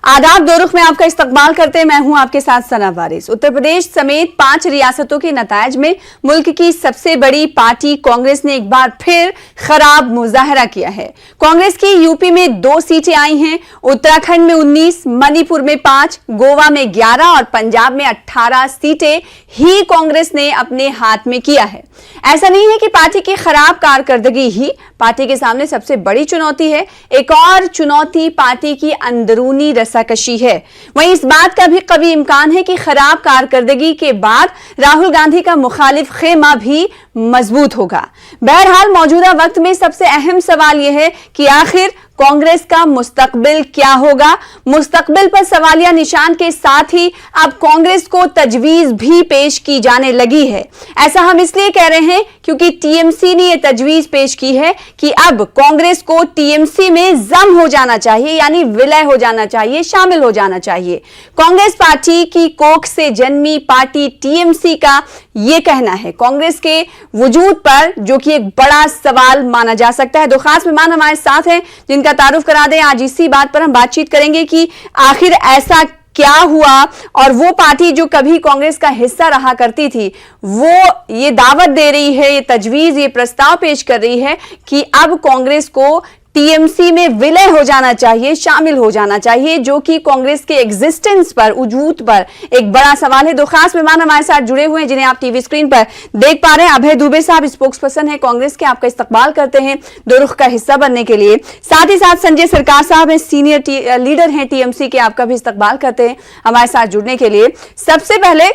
आदाब, दो रुख में आपका इस्तकबाल करते हैं। मैं हूं आपके साथ सना वारिस। उत्तर प्रदेश समेत 5 रियासतों के नतायज में मुल्क की सबसे बड़ी पार्टी कांग्रेस ने एक बार फिर खराब मुजाहरा किया है। कांग्रेस की यूपी में 2 सीटें आई हैं, उत्तराखंड में 19, मणिपुर में 5, गोवा में 11 और पंजाब में 18 सीटें ही कांग्रेस ने अपने हाथ में किया है। ऐसा नहीं है कि पार्टी की खराब कारकर्दगी ही पार्टी के सामने सबसे बड़ी चुनौती है। एक और चुनौती पार्टी की अंदरूनी रस्साकशी है। वहीं इस बात का भी कभी इम्कान है कि खराब कारकर्दगी के बाद राहुल गांधी का मुखालिफ खेमा भी मजबूत होगा। बहरहाल मौजूदा वक्त में सबसे अहम सवाल यह है कि आखिर कांग्रेस का मुस्तकबिल क्या होगा। मुस्तकबिल पर सवालिया निशान के साथ ही अब कांग्रेस को तजवीज भी पेश की जाने लगी है। ऐसा हम इसलिए कह रहे हैं क्योंकि टीएमसी ने यह तजवीज पेश की है कि अब कांग्रेस को टीएमसी में जम हो जाना चाहिए, यानी विलय हो जाना चाहिए, शामिल हो जाना चाहिए। कांग्रेस पार्टी की कोख से जन्मी पार्टी टीएमसी का यह कहना है। कांग्रेस के वजूद पर जो कि एक बड़ा सवाल माना जा सकता है। 2 खास मेहमान हमारे साथ हैं जिनका तारुफ करा दें। आज इसी बात पर हम बातचीत करेंगे कि आखिर ऐसा क्या हुआ और वो पार्टी जो कभी कांग्रेस का हिस्सा रहा करती थी वो ये दावत दे रही है, ये तजवीज, ये प्रस्ताव पेश कर रही है कि अब कांग्रेस को टीएमसी में विलय हो जाना चाहिए, शामिल हो जाना चाहिए, जो कि कांग्रेस के एग्जिस्टेंस पर, वजूद पर एक बड़ा सवाल है। 2 खास मेहमान हमारे साथ जुड़े हुए हैं जिन्हें आप टीवी स्क्रीन पर देख पा रहे हैं। अभय दुबे साहब स्पोक्स पर्सन है कांग्रेस के, आपका इस्तकबाल करते हैं दो रुख का हिस्सा बनने के लिए। साथ ही साथ संजय सरकार साहब हैं, सीनियर लीडर हैं टीएमसी के, आपका भी इस्तकबाल करते हैं हमारे साथ जुड़ने के लिए। सबसे पहले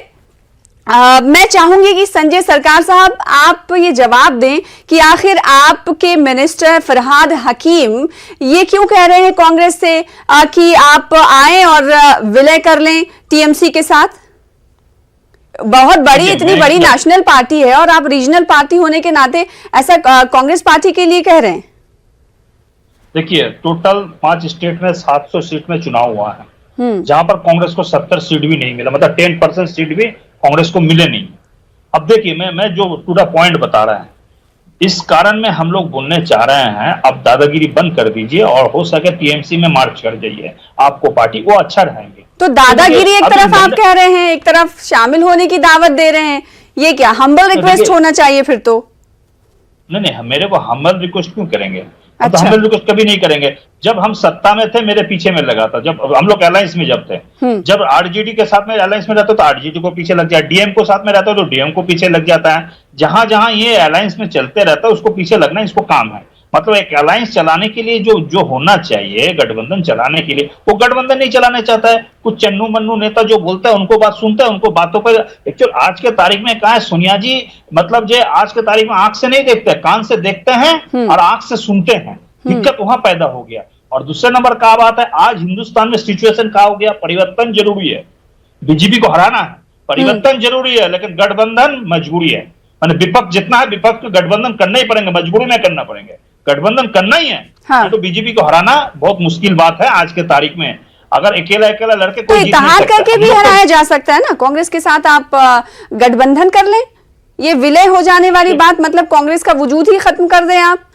मैं चाहूंगी कि संजय सरकार साहब आप ये जवाब दें कि आखिर आपके मिनिस्टर फरहाद हकीम ये क्यों कह रहे हैं कांग्रेस से कि आप आए और विलय कर लें टीएमसी के साथ। बहुत बड़ी, इतनी बड़ी नेशनल पार्टी है और आप रीजनल पार्टी होने के नाते ऐसा कांग्रेस पार्टी के लिए कह रहे हैं। देखिए, टोटल 5 स्टेट में 700 सीट में चुनाव हुआ है, जहां पर कांग्रेस को 70 सीट भी नहीं मिला, मतलब 10% सीट भी कांग्रेस को मिले नहीं। अब देखिए, मैं जो पूरा पॉइंट बता रहा है, इस कारण में हम लोग बोलने चाह रहे हैं अब दादागिरी बंद कर दीजिए और हो सके टीएमसी में मार्च कर जाइए, आपको पार्टी वो अच्छा रहेंगे। तो दादागिरी एक तरफ आप कह रहे हैं, एक तरफ शामिल होने की दावत दे रहे हैं, ये क्या हम्बल रिक्वेस्ट होना चाहिए फिर तो? नहीं, मेरे को हम्बल रिक्वेस्ट क्यों करेंगे? अच्छा। तो हम लोग कभी नहीं करेंगे। जब हम सत्ता में थे मेरे पीछे में लगा था, जब हम लोग अलायंस में जब थे, जब आरजेडी के साथ में अलायंस में रहता तो आरजेडी को पीछे लग जाए, डीएम को साथ में रहता तो डीएम को पीछे लग जाता है। जहां जहां ये अलायंस में चलते रहता है उसको पीछे लगना इसको काम है। मतलब एक अलायंस चलाने के लिए जो होना चाहिए, गठबंधन चलाने के लिए, वो गठबंधन नहीं चलाना चाहता है। कुछ चन्नू मन्नू नेता जो बोलते हैं उनको बात सुनते हैं, उनको बातों पर एक्चुअल आज के तारीख में कहा है सोनिया जी, मतलब जो आज के तारीख में आंख से नहीं देखते, कान से देखते हैं और आंख से सुनते हैं। दिक्कत वहां पैदा हो गया। और दूसरे नंबर क्या बात है, आज हिंदुस्तान में सिचुएशन क्या हो गया, परिवर्तन जरूरी है, बीजेपी को हराना है, परिवर्तन जरूरी है, लेकिन गठबंधन मजबूरी है। माने विपक्ष जितना है, विपक्ष को गठबंधन करना ही पड़ेंगे, मजबूरी में करना पड़ेंगे, गठबंधन करना ही है। हाँ। तो बीजेपी को हराना बहुत मुश्किल बात है आज के तारीख में। अगर अकेला लड़के तो इत्तेहाद करके भी हराया जा सकता है ना, कांग्रेस के साथ आप गठबंधन कर लें। ये विलय हो जाने वाली बात मतलब कांग्रेस का वजूद ही खत्म कर दें आप।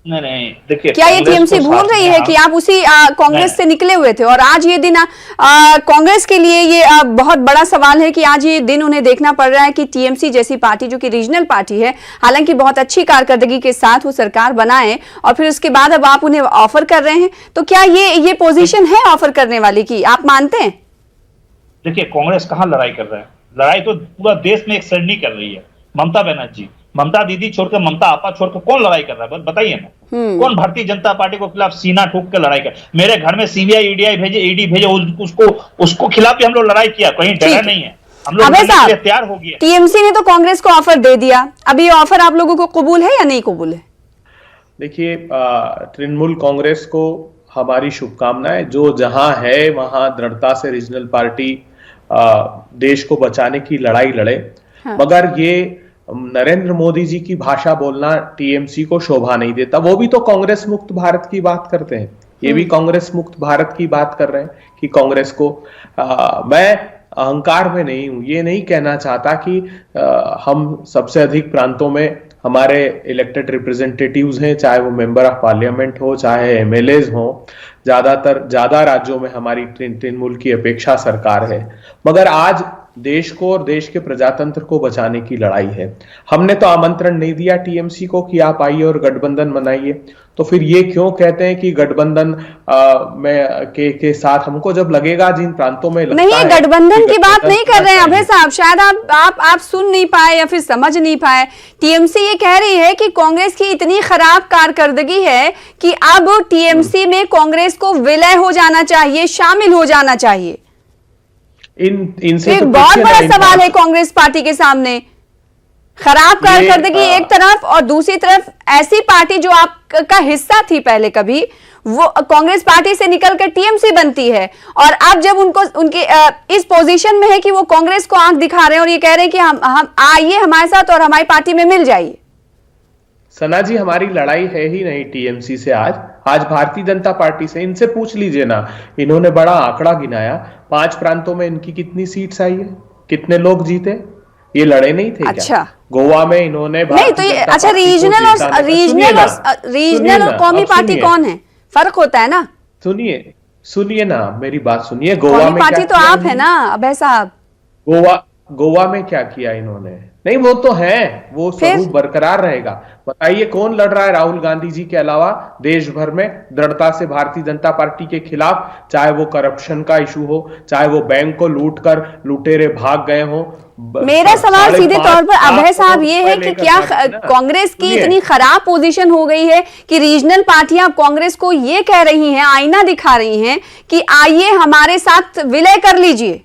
नहीं, देखिए, क्या ये टीएमसी भूल रही है कि आप उसी कांग्रेस से निकले हुए थे और आज ये दिन कांग्रेस के लिए ये बहुत बड़ा सवाल है कि आज ये दिन उन्हें देखना पड़ रहा है कि टीएमसी जैसी पार्टी जो कि रीजनल पार्टी है, हालांकि बहुत अच्छी कारकर्दगी के साथ वो सरकार बनाए और फिर उसके बाद अब आप उन्हें ऑफर कर रहे हैं। तो क्या ये पोजीशन है ऑफर करने वाली की, आप मानते हैं? देखिए, कांग्रेस कहाँ लड़ाई कर रहा है, लड़ाई तो पूरा देश में एक सरनी कर रही है। ममता बनर्जी, ममता दीदी छोड़कर, ममता आपा छोड़कर कौन लड़ाई कर रहा है बताइए ना। कौन भारतीय जनता पार्टी को खिलाफ सीना ठोक के लड़ाई कर? मेरे घर में सीबीआई ईडीआई भेजे, ईडी भेजे, उसको खिलाफ भी हम लोग लड़ाई किया, कहीं डरा नहीं है, हम लोग तैयार हो गए। टीएमसी ने तो कांग्रेस को ऑफर दे दिया, अब ये ऑफर आप लोगों को कबूल है या नहीं कबूल है? देखिए, तृणमूल कांग्रेस को हमारी शुभकामनाएं, जो जहां है वहां दृढ़ता से रीजनल पार्टी देश को बचाने की लड़ाई लड़े। हाँ। मगर ये नरेंद्र मोदी जी की भाषा बोलना टीएमसी को शोभा नहीं देता। वो भी तो कांग्रेस मुक्त भारत की बात करते हैं, ये भी कांग्रेस मुक्त भारत की बात कर रहे हैं कि कांग्रेस को मैं अहंकार में नहीं हूं, ये नहीं कहना चाहता कि हम सबसे अधिक प्रांतों में हमारे इलेक्टेड रिप्रेजेंटेटिव्स हैं, चाहे वो मेंबर ऑफ पार्लियामेंट हो, चाहे एमएलएज हो, ज्यादा राज्यों में हमारी तृणमूल की अपेक्षा सरकार है। मगर आज देश को और देश के प्रजातंत्र को बचाने की लड़ाई है। हमने तो आमंत्रण नहीं दिया टीएमसी को कि आप आइए और गठबंधन बनाइए, तो फिर ये क्यों कहते हैं कि गठबंधन में के साथ हमको जब लगेगा, जिन प्रांतों में लगता नहीं, गठबंधन की बात नहीं कर रहे हैं अभय साहब, शायद आप सुन नहीं पाए या फिर समझ नहीं पाए। टीएमसी ये कह रही है कि कांग्रेस की इतनी खराब कारकर्दगी है कि अब टीएमसी में कांग्रेस को विलय हो जाना चाहिए, शामिल हो जाना चाहिए। इनसे एक बहुत बड़ा सवाल है कांग्रेस पार्टी के सामने। खराब कारकर्दगी एक तरफ और दूसरी तरफ ऐसी पार्टी जो आपका हिस्सा थी पहले कभी, वो कांग्रेस पार्टी से निकलकर टीएमसी बनती है, और अब जब उनके इस पोजीशन में है कि वो कांग्रेस को आंख दिखा रहे हैं और ये कह रहे हैं कि हम आइए हमारे साथ और हमारी पार्टी में मिल जाइए। सना जी, हमारी लड़ाई है ही नहीं टीएमसी से। आज भारतीय जनता पार्टी से, इनसे पूछ लीजिए ना, इन्होंने बड़ा आंकड़ा गिनाया, 5 प्रांतों में इनकी कितनी सीट्स आई है, कितने लोग जीते, ये लड़े नहीं थे? अच्छा, क्या गोवा में इन्होंने नहीं तो ये अच्छा, रीजनल और कौमी पार्टी कौन है, फर्क होता है ना। सुनिए ना, मेरी बात सुनिए। गोवा में पार्टी तो आप है ना अभय साहब। गोवा में क्या किया इन्होंने? नहीं, वो तो है, वो स्वरूप बरकरार रहेगा। बताइए कौन लड़ रहा है राहुल गांधी जी के अलावा देश भर में दृढ़ता से भारतीय जनता पार्टी के खिलाफ? चाहे वो करप्शन का इशू हो, चाहे वो बैंक को लूट कर लुटेरे भाग गए हो। मेरा सवाल सीधे तौर पर अभय साहब ये है कि क्या कांग्रेस की इतनी खराब पोजीशन हो गई है कि रीजनल पार्टियां कांग्रेस को ये कह रही हैं, आईना दिखा रही हैं कि आइए हमारे साथ विलय कर लीजिए,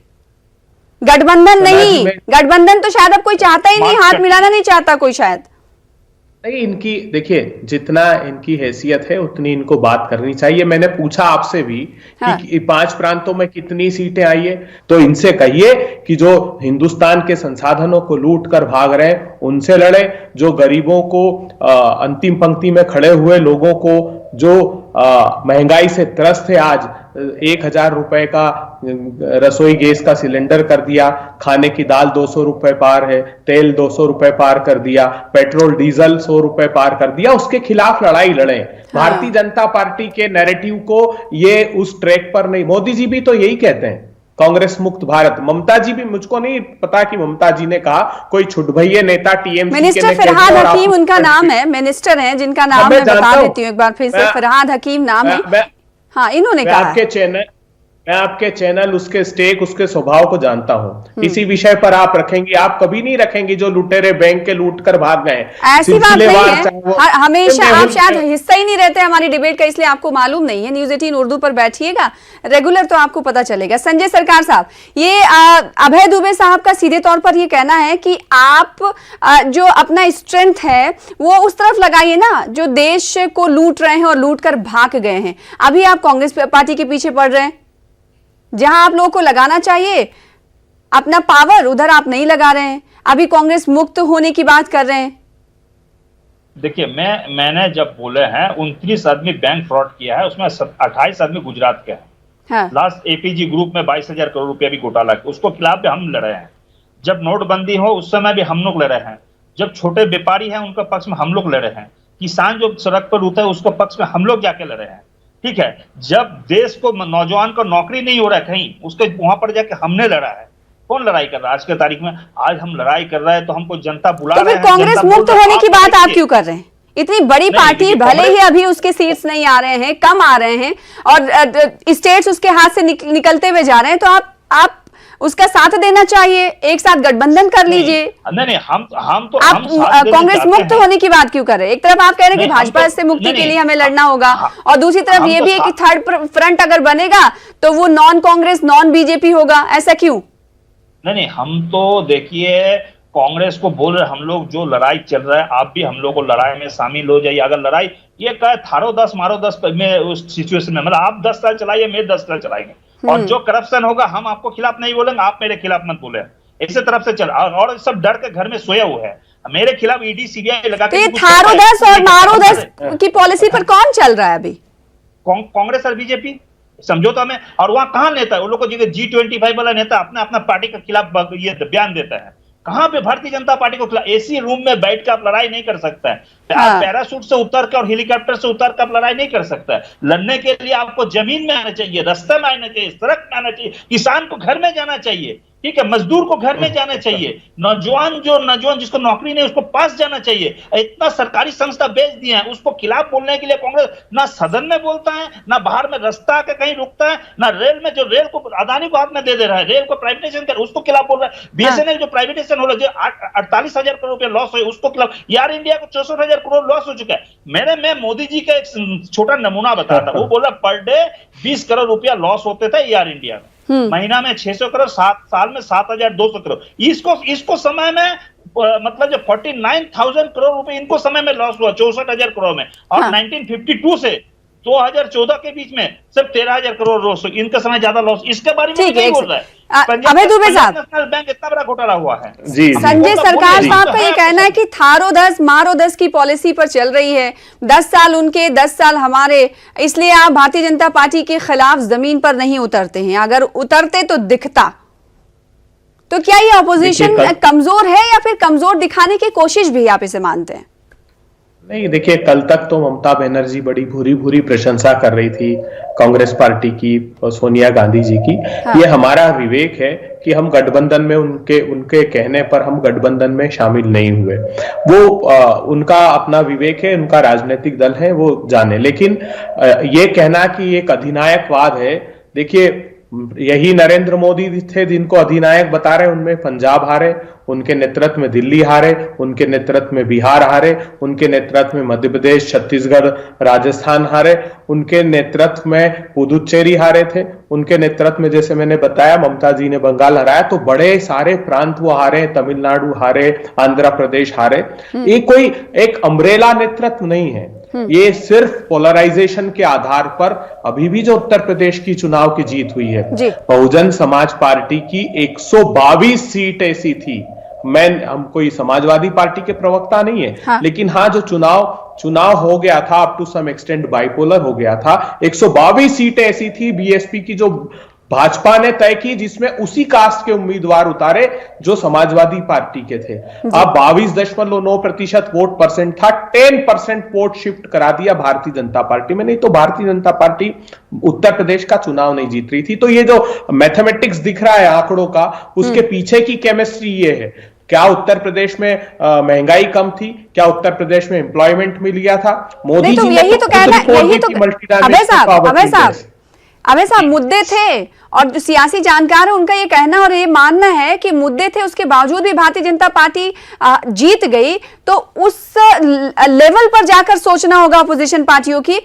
गठबंधन नहीं। गठबंधन तो शायद अब कोई चाहता ही नहीं, हाथ मिलाना नहीं चाहता कोई शायद। नहीं, इनकी देखिए, जितना इनकी हैसियत है उतनी इनको बात करनी चाहिए। मैंने पूछा आपसे भी कि 5 प्रांतों में कितनी सीटें आई है, तो इनसे कहिए कि जो हिंदुस्तान के संसाधनों को लूट कर भाग रहे हैं उनसे लड़े, जो गरीबों को, अंतिम पंक्ति में खड़े हुए लोगों को, जो महंगाई से त्रस्त है, आज 1000 रुपए का रसोई गैस का सिलेंडर कर दिया, खाने की दाल 200 रुपए पार है, तेल 200 रुपए पार कर दिया, पेट्रोल डीजल 100 रुपए पार कर दिया, उसके खिलाफ लड़ाई लड़े। भारतीय जनता पार्टी के नैरेटिव को ये उस ट्रैक पर नहीं। मोदी जी भी तो यही कहते हैं, कांग्रेस मुक्त भारत। ममता जी भी, मुझको नहीं पता कि ममता जी ने कहा कोई छुटभइये नेता टीएमसी मिनिस्टर फरहाद हकीम उनका नाम है, मिनिस्टर हैं जिनका नाम मैं बता देती हूँ एक बार फिर से, फरहाद हकीम नाम है। हाँ, इन्होंने कहा। मैं आपके चैनल, उसके स्टेक, उसके स्वभाव को जानता हूं। इसी विषय पर आप रखेंगी, आप कभी नहीं रखेंगी जो लुटेरे बैंक के लूट कर भाग गए। ऐसी बात नहीं है, हमेशा आप शायद हिस्सा ही नहीं रहते हमारी डिबेट का, इसलिए आपको मालूम नहीं है। न्यूज़ 18 उर्दू पर बैठिएगा रेगुलर तो आपको पता चलेगा। संजय सरकार साहब, ये अभय दुबे साहब का सीधे तौर पर ये कहना है कि आप जो अपना स्ट्रेंथ है वो उस तरफ लगाइए ना जो देश को लूट रहे हैं और लूट कर भाग गए हैं। अभी आप कांग्रेस पार्टी के पीछे पड़ रहे हैं, जहां आप लोगों को लगाना चाहिए अपना पावर, उधर आप नहीं लगा रहे हैं। अभी कांग्रेस मुक्त होने की बात कर रहे हैं। देखिए, मैंने जब बोले हैं 29 आदमी बैंक फ्रॉड किया है, उसमें 28 आदमी गुजरात के हैं। हाँ। लास्ट एपीजी ग्रुप में 22,000 करोड़ रुपया भी घोटाला, उसको खिलाफ भी हम लड़े हैं। जब नोटबंदी हो उस समय भी हम लोग लड़े हैं। जब छोटे व्यापारी हैं उनके पक्ष में हम लोग लड़े हैं। किसान जो सड़क पर उतरे उसको पक्ष में हम लोग जाके लड़े हैं। ठीक है, जब देश को, नौजवान को नौकरी नहीं हो रहा है कहीं, उसके वहां पर जाके हमने लड़ा है। कौन लड़ाई कर रहा है आज के तारीख में? आज हम लड़ाई कर रहे हैं तो हमको जनता बुला रही है। तो कांग्रेस मुक्त होने की बात आप क्यों कर रहे हैं? इतनी बड़ी पार्टी, भले ही अभी उसके सीट्स नहीं आ रहे हैं, कम आ रहे हैं और स्टेट्स उसके हाथ से निकलते हुए जा रहे हैं, तो आप उसका साथ देना चाहिए, एक साथ गठबंधन कर लीजिए। नहीं, हम कांग्रेस मुक्त होने की बात क्यों कर रहे हैं? एक तरफ आप कह रहे हैं कि भाजपा से मुक्ति के लिए हमें लड़ना होगा और दूसरी तरफ ये भी है कि थर्ड फ्रंट अगर बनेगा तो वो नॉन कांग्रेस, नॉन बीजेपी होगा, ऐसा क्यों? नहीं, हम तो देखिए कांग्रेस को बोल रहे, हम लोग जो लड़ाई चल रहा है, आप भी हम लोग को लड़ाई में शामिल हो जाइए। अगर लड़ाई ये कहे थारो 10 मारो 10 में उस सिचुएशन में, मतलब आप 10 साल चलाइए, मैं 10 साल चलाएंगे, और जो करप्शन होगा हम आपको खिलाफ नहीं बोलेंगे, आप मेरे खिलाफ मत बोले। इसी तरफ से चल, और सब डर के घर में सोए हुए हैं। मेरे खिलाफ ईडी सीबीआई लगा के थारो 10 और मारो 10 की पॉलिसी पर कौन चल रहा है अभी? कांग्रेस और बीजेपी समझौता में। और वहां कहां नेता है? वो लोग को G25 वाला नेता अपना पार्टी के खिलाफ ये बयान देता है। कहां पे भारतीय जनता पार्टी को एसी रूम में बैठ के आप लड़ाई नहीं कर सकता है, पैराशूट से उतर के और हेलीकॉप्टर से उतर के आप लड़ाई नहीं कर सकता है। लड़ने के लिए आपको जमीन में आना चाहिए, रास्ते में आना चाहिए, सड़क में आना चाहिए, किसान को घर में जाना चाहिए, ठीक है, मजदूर को घर में जाना चाहिए, नौजवान जिसको नौकरी नहीं उसको पास जाना चाहिए। इतना सरकारी संस्था बेच दिया है, उसको खिलाफ बोलने के लिए कांग्रेस ना सदन में बोलता है, ना बाहर में रास्ता के कहीं रुकता है, ना रेल में, जो रेल को अदानी को हाथ में दे रहा है, रेल को प्राइवेटाइजेशन कर उसको खिलाफ बोल रहा है, बीएसएनएल जो प्राइवेटाइजेशन हो रहा है, जो 48,000 करोड़ रुपए लॉस हुए उसको खिलाफ, यार इंडिया को 64,000 करोड़ लॉस हो चुका है। मैं मोदी जी का एक छोटा नमूना बताता, वो बोला पर डे 20 करोड़ रुपया लॉस होते थे यार इंडिया में, महीना में 600 करोड़, साल में 7,200 करोड़। इसको समय में मतलब जो 49,000 करोड़ रुपए इनको समय में लॉस हुआ 64,000 करोड़ में, और 1952 से 2014 के बीच में सिर्फ 13,000 करोड़ लॉस, इनका समय ज्यादा लॉस, इसके बारे में नहीं बोल रहा है। अभय दुबे साहब, नेशनल बैंक इतना बड़ा घोटाला हुआ है। जी संजय सरकार साहब का ये कहना है कि थारो 10 मारो 10 की पॉलिसी पर चल रही है, 10 साल उनके 10 साल हमारे, इसलिए आप भारतीय जनता पार्टी के खिलाफ जमीन पर नहीं उतरते हैं, अगर उतरते तो दिखता। तो क्या ये ऑपोजिशन कमजोर है या फिर कमजोर दिखाने की कोशिश भी आप इसे मानते हैं? नहीं, देखिए, कल तक तो ममता बनर्जी बड़ी भूरी भूरी प्रशंसा कर रही थी कांग्रेस पार्टी की और सोनिया गांधी जी की। हाँ। ये हमारा विवेक है कि हम गठबंधन में उनके कहने पर हम गठबंधन में शामिल नहीं हुए। वो उनका अपना विवेक है, उनका राजनीतिक दल है, वो जाने। लेकिन ये कहना कि एक अधिनायकवाद है, देखिए, यही नरेंद्र मोदी थे जिनको अधिनायक बता रहे, उनमें पंजाब हारे, उनके नेतृत्व में दिल्ली हारे, उनके नेतृत्व में बिहार हारे, उनके नेतृत्व में मध्य प्रदेश, छत्तीसगढ़, राजस्थान हारे, उनके नेतृत्व में पुदुचेरी हारे थे, उनके नेतृत्व में, जैसे मैंने बताया, ममता जी ने बंगाल हराया। तो बड़े सारे प्रांत वो हारे, तमिलनाडु हारे, आंध्र प्रदेश हारे। ये कोई एक अम्ब्रेला नेतृत्व नहीं है, ये सिर्फ पोलराइजेशन के आधार पर अभी भी जो उत्तर प्रदेश की चुनाव की जीत हुई है, बहुजन समाज पार्टी की 122 सीट ऐसी थी। हम कोई समाजवादी पार्टी के प्रवक्ता नहीं है, हाँ। लेकिन हाँ, जो चुनाव हो गया था, up to some extent bipolar हो गया था। 122 सीटें ऐसी थी बीएसपी की जो भाजपा ने तय की, जिसमें उसी कास्ट के उम्मीदवार उतारे जो समाजवादी पार्टी के थे। अब 22.9% वोट परसेंट था, 10% वोट शिफ्ट करा दिया भारतीय जनता पार्टी में। नहीं तो भारतीय जनता पार्टी उत्तर प्रदेश का चुनाव नहीं जीत रही थी। तो ये जो मैथमेटिक्स दिख रहा है आंकड़ों का, उसके पीछे की केमिस्ट्री ये है। क्या उत्तर प्रदेश में महंगाई कम थी? क्या उत्तर प्रदेश में एम्प्लॉयमेंट मिल गया था? मोदी जी ने यही तो कहना, यही तो अबे साहब मुद्दे थे, और जो सियासी जानकार है उनका ये कहना और ये मानना है कि मुद्दे थे, उसके बावजूद भी भारतीय जनता पार्टी जीत गई। तो उस लेवल पर जाकर सोचना होगा अपोजिशन पार्टियों की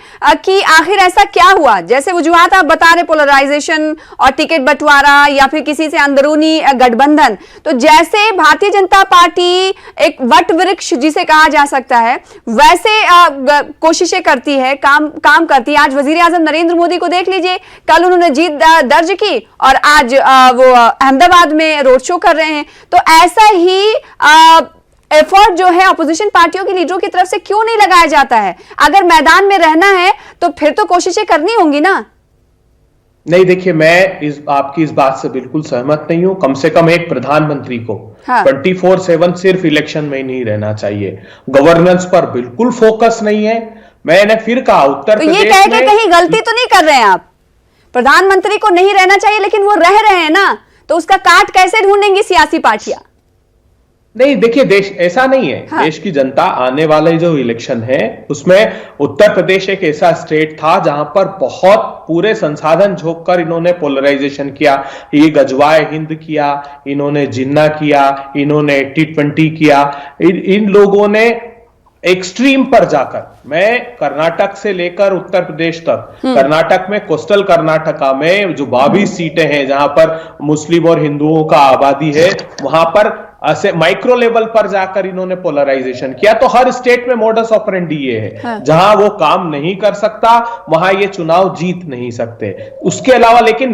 कि आखिर ऐसा क्या हुआ। जैसे वजूहात आप बता रहे, पोलराइजेशन और टिकट बंटवारा या फिर किसी से अंदरूनी गठबंधन, तो जैसे भारतीय जनता पार्टी एक वट वृक्ष जिसे कहा जा सकता है, वैसे कोशिशें करती है, काम करती है। आज वजीर आजम नरेंद्र मोदी को देख लीजिए, कल उन्होंने जीत दर्ज की और आज वो अहमदाबाद में रोड शो कर रहे हैं। तो ऐसा ही एफर्ट जो है अपोजिशन पार्टियों के लीडरों की तरफ से क्यों नहीं लगाया जाता है? अगर मैदान में रहना है तो फिर तो कोशिशें करनी होंगी ना। नहीं, देखिए, मैं आपकी इस बात से बिल्कुल सहमत नहीं हूं। कम से कम एक प्रधानमंत्री को 24/7 सिर्फ इलेक्शन में ही नहीं रहना चाहिए। गवर्नेंस पर बिल्कुल फोकस नहीं है। मैंने फिर कहा, उत्तर प्रदेश में, ये कह के कहीं गलती तो नहीं कर रहे हैं आप? प्रधानमंत्री को नहीं रहना चाहिए, लेकिन वो रह रहे हैं ना, तो उसका काट कैसे ढूंढेंगी सियासी पार्टियां? नहीं, देखिए, देश ऐसा नहीं है। हाँ। देश की जनता आने वाले जो इलेक्शन है उसमें उत्तर प्रदेश एक ऐसा स्टेट था जहां पर बहुत पूरे संसाधन झोंक कर इन्होंने पोलराइजेशन किया। ये गजवाए हिंद किया, इन्होंने जिन्ना किया, इन्होंने 80-20 किया। इन लोगों ने एक्सट्रीम पर जाकर, मैं कर्नाटक से लेकर उत्तर प्रदेश तक, कर्नाटक में, कोस्टल कर्नाटका में जो 22 सीटें हैं जहां पर मुस्लिम और हिंदुओं का आबादी है, वहां पर ऐसे माइक्रो लेवल पर जाकर इन्होंने पोलराइजेशन किया। तो हर स्टेट में मोडस ऑपरेंडी ये है। हाँ। जहां वो काम नहीं कर सकता वहां ये चुनाव जीत नहीं सकते। उसके अलावा, लेकिन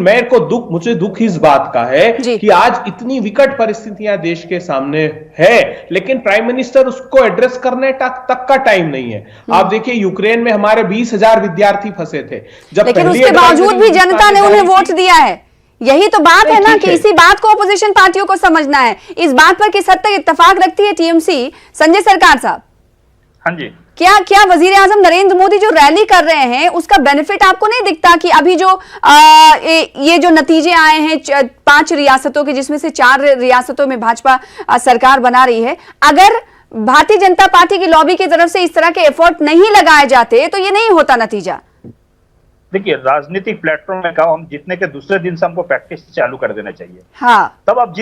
मुझे दुख इस बात का है कि आज इतनी विकट परिस्थितियां देश के सामने है, लेकिन प्राइम मिनिस्टर उसको एड्रेस करने तक का टाइम नहीं है। आप देखिए, यूक्रेन में हमारे 20,000 विद्यार्थी फंसे थे, जब लेकिन उसके बावजूद भी जनता ने उन्हें वोट दिया है। यही तो बात है ना ठीक कि है। इसी बात को अपोजिशन पार्टियों को समझना है। इस बात पर किस हद तक इत्तेफाक रखती है टीएमसी? संजय सरकार साहब, हाँ जी, क्या वजीर आजम नरेंद्र मोदी जो रैली कर रहे हैं उसका बेनिफिट आपको नहीं दिखता कि अभी जो ये जो नतीजे आए हैं 5 रियासतों के, जिसमें से 4 रियासतों में भाजपा सरकार बना रही है, अगर भारतीय जनता पार्टी की लॉबी की तरफ से इस तरह के एफर्ट नहीं लगाए जाते तो ये नहीं होता नतीजा? देखिए राजनीतिक प्लेटफॉर्म में कहा, हम जीतने के दूसरे दिन से हमको प्रैक्टिस चालू कर देना चाहिए। हाँ, तब आप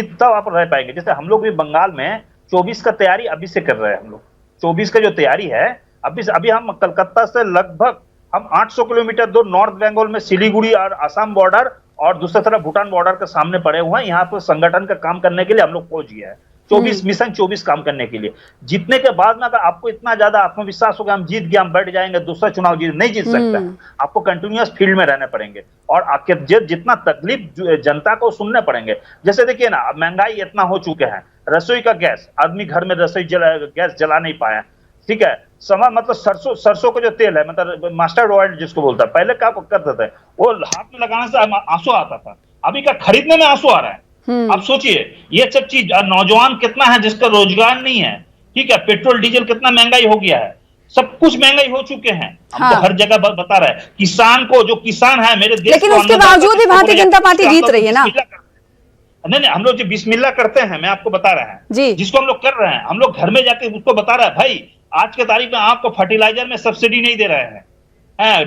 रह पाएंगे। जैसे हम लोग भी बंगाल में 24 का तैयारी अभी से कर रहे हैं। हम लोग 24 का जो तैयारी है अभी हम कलकत्ता से लगभग हम 800 किलोमीटर दूर नॉर्थ बंगाल में सिलीगुड़ी और असम बॉर्डर और दूसरी तरफ भूटान बॉर्डर के सामने पड़े हुए हैं। यहाँ पर संगठन का काम करने के लिए हम लोग पहुंच गया है। 24 मिशन 24 काम करने के लिए। जीतने के बाद में अगर आपको इतना ज्यादा आत्मविश्वास होगा हम जीत गए, हम बैठ जाएंगे, दूसरा चुनाव नहीं जीत सकता। आपको कंटिन्यूअस फील्ड में रहने पड़ेंगे और जितना तकलीफ जनता को सुनने पड़ेंगे। जैसे देखिए ना, महंगाई इतना हो चुके हैं, रसोई का गैस, आदमी घर में रसोई गैस जला नहीं पाया, ठीक है। समय मतलब सरसों का जो तेल है, मतलब मस्टर्ड ऑयल जिसको बोलता है, पहले क्या करते थे, वो हाथ में लगाने से आंसू आता था, अभी का खरीदने में आंसू आ रहा है। अब सोचिए ये सब चीज, नौजवान कितना है जिसका रोजगार नहीं है, ठीक है, पेट्रोल डीजल कितना महंगाई हो गया है, सब कुछ महंगाई हो चुके हैं। हम तो हर जगह बता रहे हैं किसान को, जो किसान है मेरे देश, लेकिन उसके बावजूद भी भारतीय जनता पार्टी जीत रही है ना। नहीं, हम लोग जो बिस्मिल्लाह करते हैं, मैं आपको बता रहे हैं जिसको हम लोग कर रहे हैं, हम लोग घर में जाके उसको बता रहे हैं, भाई आज के तारीख में आपको फर्टिलाइजर में सब्सिडी नहीं दे रहे हैं,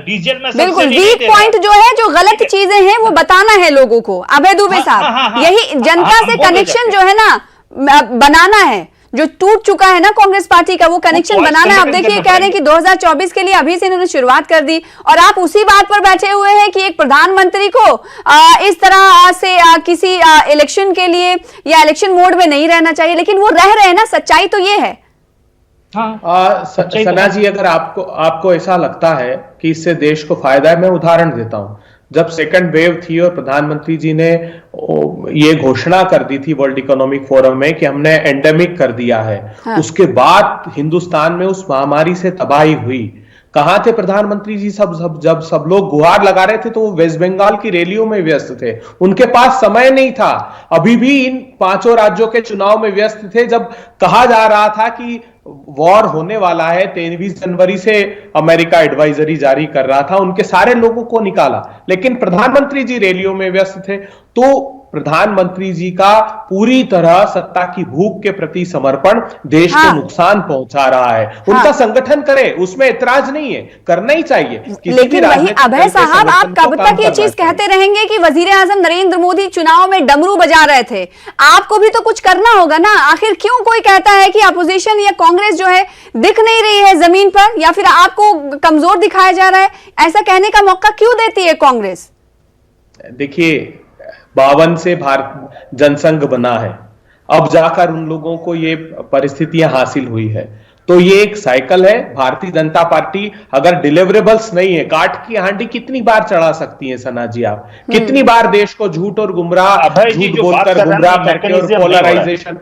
डीजल में बिल्कुल वीक पॉइंट जो है, जो गलत चीजें हैं वो बताना है लोगों को। अभय दुबे साहब, यही जनता से कनेक्शन जो है ना बनाना है, जो टूट चुका है ना कांग्रेस पार्टी का, वो कनेक्शन बनाना है। अब देखिए कह रहे हैं कि 2024 के लिए अभी से इन्होंने शुरुआत कर दी और आप उसी बात पर बैठे हुए हैं कि एक प्रधानमंत्री को इस तरह से किसी इलेक्शन के लिए या इलेक्शन मोड में नहीं रहना चाहिए, लेकिन वो रह रहे हैं ना। सच्चाई तो ये है। सना जी, अगर आपको ऐसा लगता है कि इससे देश को फायदा है, मैं उदाहरण देता हूं। जब सेकंड वेव थी और प्रधानमंत्री जी ने ये घोषणा कर दी थी वर्ल्ड इकोनॉमिक फोरम में कि हमने एंडेमिक कर दिया है, उसके बाद हिंदुस्तान में उस महामारी से तबाही हुई। कहां थे प्रधानमंत्री जी? जब सब लोग गुहार लगा रहे थे तो वो वेस्ट बंगाल की रैलियों में व्यस्त थे, उनके पास समय नहीं था। अभी भी इन 5 राज्यों के चुनाव में व्यस्त थे। जब कहा जा रहा था कि वॉर होने वाला है, 23 जनवरी से अमेरिका एडवाइजरी जारी कर रहा था, उनके सारे लोगों को निकाला, लेकिन प्रधानमंत्री जी रैलियों में व्यस्त थे। तो प्रधानमंत्री जी का पूरी तरह सत्ता की भूख के प्रति समर्पण देश को नुकसान पहुंचा रहा है। उनका संगठन करे, उसमें ऐतराज नहीं है, करना ही चाहिए। लेकिन वही अभय साहब, आप कब तक ये चीज कहते रहेंगे कि वजीर आजम नरेंद्र मोदी चुनाव में डमरू बजा रहे थे? आपको भी तो कुछ करना होगा ना। आखिर क्यों कोई कहता है कि अपोजिशन या कांग्रेस जो है दिख नहीं रही है जमीन पर, या फिर आपको कमजोर दिखाया जा रहा है? ऐसा कहने का मौका क्यों देती है कांग्रेस? देखिए 52 से भारत जनसंघ बना है, अब जाकर उन लोगों को ये परिस्थितियां हासिल हुई है, तो ये एक साइकिल है। भारतीय जनता पार्टी अगर डिलीवरेबल्स नहीं है, काट की हांडी कितनी बार चढ़ा सकती है सना जी? आप कितनी बार देश को झूठ और गुमराह, झूठ बोलकर गुमराह करके और पोलराइजेशन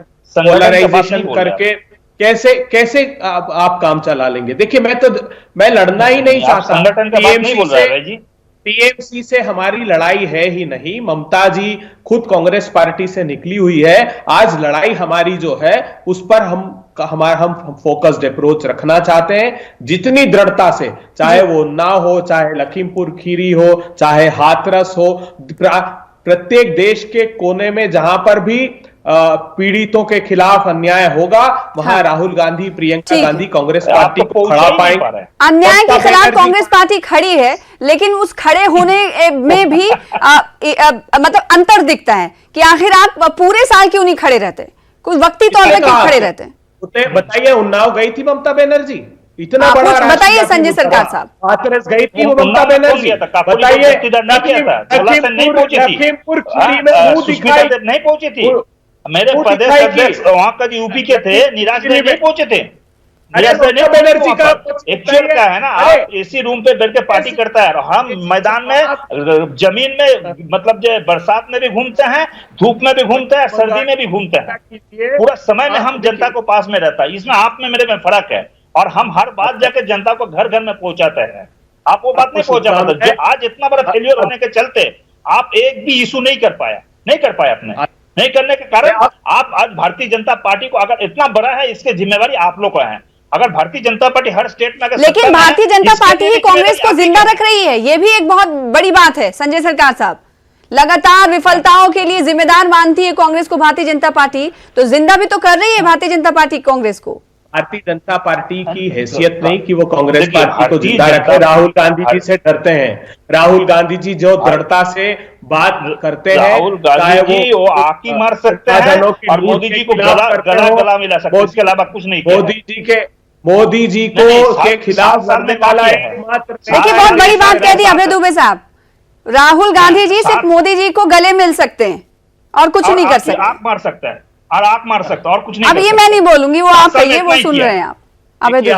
करके कैसे आप काम चला लेंगे? देखिए मैं लड़ना ही नहीं चाहता। टीएमसी से हमारी लड़ाई है ही नहीं। ममता जी खुद कांग्रेस पार्टी से निकली हुई है। आज लड़ाई हमारी जो है उस पर हम फोकस्ड अप्रोच रखना चाहते हैं, जितनी दृढ़ता से, चाहे वो उन्नाव हो, चाहे लखीमपुर खीरी हो, चाहे हाथरस हो, प्रत्येक देश के कोने में जहां पर भी पीड़ितों के खिलाफ अन्याय होगा, वहां राहुल गांधी, प्रियंका गांधी कांग्रेस पार्टी को खड़ा पाएंगे। अन्याय के खिलाफ कांग्रेस पार्टी खड़ी है, लेकिन उस खड़े होने में भी मतलब अंतर दिखता है कि आखिर आप पूरे साल क्यों नहीं खड़े रहते, कुछ वक्ती तौर पर क्यों खड़े रहते? बताइए, उन्नाव गई थी ममता बनर्जी, इतना बड़ा बताइए संजय सरकार साहब। हाथरस गई थी ममता बनर्जी, बताइए लखीमपुर खीरी में मुंह दिखाई नहीं पहुंची थी। मेरे प्रदेश अध्यक्ष वहां का यूपी के थे, निराश नहीं पहुंचे थे। बनर्जी का एक्चुअल क्या है ना, आप एसी रूम पे बैठ के पार्टी करता है, हम मैदान में, जमीन में, मतलब जो बरसात में भी घूमते हैं, धूप में भी घूमते हैं, सर्दी में भी घूमते हैं, पूरा समय में हम जनता को पास में रहता है। इसमें आप में मेरे में फर्क है, और हम हर बात जाके जनता को घर घर में पहुंचाते हैं। आप वो बात नहीं पहुंचा पाते। आज इतना बड़ा फेलियर होने के चलते आप एक भी इशू नहीं कर पाया आपने। नहीं करने के कारण आप आज भारतीय जनता पार्टी को, अगर इतना बड़ा है, इसकी जिम्मेवारी आप लोग को है। अगर भारतीय जनता पार्टी हर स्टेट में, लेकिन भारतीय जनता पार्टी ही कांग्रेस को जिंदा रख रही है, ये भी एक बहुत बड़ी बात है। संजय सरकार साहब, लगातार विफलताओं के लिए जिम्मेदार मानती है कांग्रेस को भारतीय जनता पार्टी, तो जिंदा भी तो कर रही है भारतीय जनता पार्टी कांग्रेस को। भारतीय जनता पार्टी की हैसियत नहीं कि वो कांग्रेस पार्टी को जिंदा रखे। राहुल गांधी जी से डरते हैं। राहुल गांधी जी जो दृढ़ता से बात करते हैं, राहुल गांधी जी वो आकी मार सकते हैं और मोदी जी को गला मिला सकते हैं, इसके अलावा कुछ नहीं। मोदी जी को के खिलाफ लड़ने वाला देखिए, बहुत बड़ी बात कह दी अभय दुबे साहब। राहुल गांधी जी सिर्फ मोदी जी को गले मिल सकते हैं और कुछ नहीं कर सकते। आंख मार सकता है और आंख मार सकता है और कुछ नहीं। अब ये मैं नहीं बोलूंगी, वो आप कहिए, वो सुन रहे हैं आप। अभय दुबे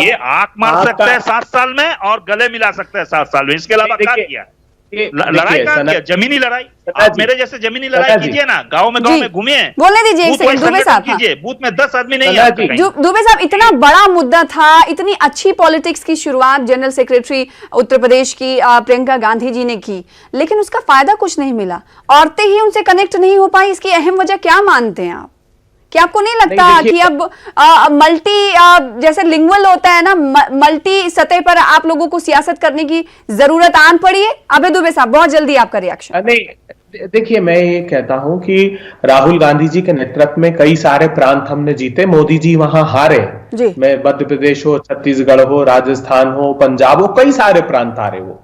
ये आंख मार सकता है 7 साल में और गले मिला सकता है 7 साल में, इसके अलावा क्या किया? लड़ाई कहाँ किया? जमीनी लड़ाई। आप मेरे जैसे जमीनी लड़ाई कीजिए ना, गांव में घूमिए। बोलने दीजिए एक सेकंड दुबे साहब। कीजिए, बूथ में 10 आदमी नहीं आते। दुबे साहब, इतना बड़ा मुद्दा था, इतनी अच्छी पॉलिटिक्स की शुरुआत जनरल सेक्रेटरी उत्तर प्रदेश की प्रियंका गांधी जी ने की, लेकिन उसका फायदा कुछ नहीं मिला। औरतें ही उनसे कनेक्ट नहीं हो पाई। इसकी अहम वजह क्या मानते हैं आप? क्या आपको नहीं लगता कि अब मल्टी जैसे लिंगुअल होता है ना, मल्टी सतह पर आप लोगों को सियासत करने की जरूरत आन पड़ी है? अभय दुबे साहब, बहुत जल्दी आपका रिएक्शन। नहीं, देखिए, मैं ये कहता हूं कि राहुल गांधी जी के नेतृत्व में कई सारे प्रांत हमने जीते। मोदी जी वहां हारे। मैं मध्य प्रदेश हो, छत्तीसगढ़ हो, राजस्थान हो, पंजाब हो, कई सारे प्रांत हारे वो।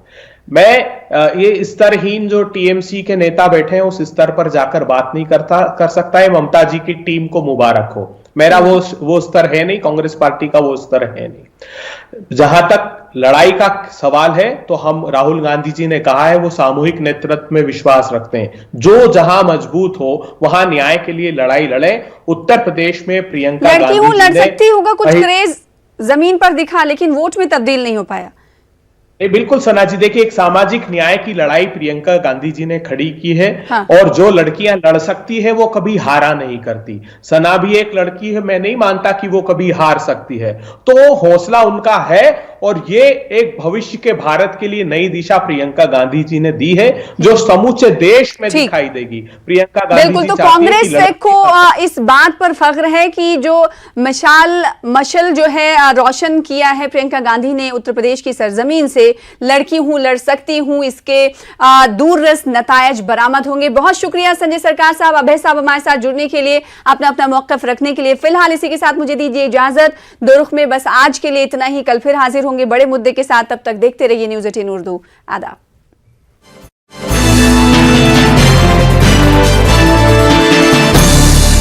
मैं ये स्तरहीन जो टीएमसी के नेता बैठे हैं उस स्तर पर जाकर बात नहीं कर सकता है। ममता जी की टीम को मुबारक हो। मेरा वो स्तर है नहीं, कांग्रेस पार्टी का वो स्तर है नहीं। जहां तक लड़ाई का सवाल है तो हम, राहुल गांधी जी ने कहा है, वो सामूहिक नेतृत्व में विश्वास रखते हैं। जो जहां मजबूत हो वहां न्याय के लिए लड़ाई लड़े। उत्तर प्रदेश में प्रियंका गांधी जी लड़ सकती होगा, कुछ क्रेज जमीन पर दिखा, लेकिन वोट में तब्दील नहीं हो पाया। बिल्कुल सना जी, देखिए, एक सामाजिक न्याय की लड़ाई प्रियंका गांधी जी ने खड़ी की है। हाँ। और जो लड़कियां लड़ सकती है वो कभी हारा नहीं करती। सना भी एक लड़की है, मैं नहीं मानता कि वो कभी हार सकती है। तो हौसला उनका है और ये एक भविष्य के भारत के लिए नई दिशा प्रियंका गांधी जी ने दी है, जो समूचे देश में दिखाई देगी। प्रियंका गांधी बिल्कुल। तो कांग्रेस को इस बात पर फख्र है कि जो मशाल जो है रोशन किया है प्रियंका गांधी ने उत्तर प्रदेश की सरजमीन से, लड़की हूं, लड़ सकती हूं, इसके दूररस नतायज बरामद होंगे। बहुत शुक्रिया संजय सरकार साहब, अभय साहब हमारे साथ जुड़ने के लिए, अपना मौकफ रखने के लिए। फिलहाल इसी के साथ मुझे दीजिए इजाजत। दो रुख में बस आज के लिए इतना ही। कल फिर हाजिर होंगे बड़े मुद्दे के साथ। तब तक देखते रहिए न्यूज़ 18 उर्दू। आदाब।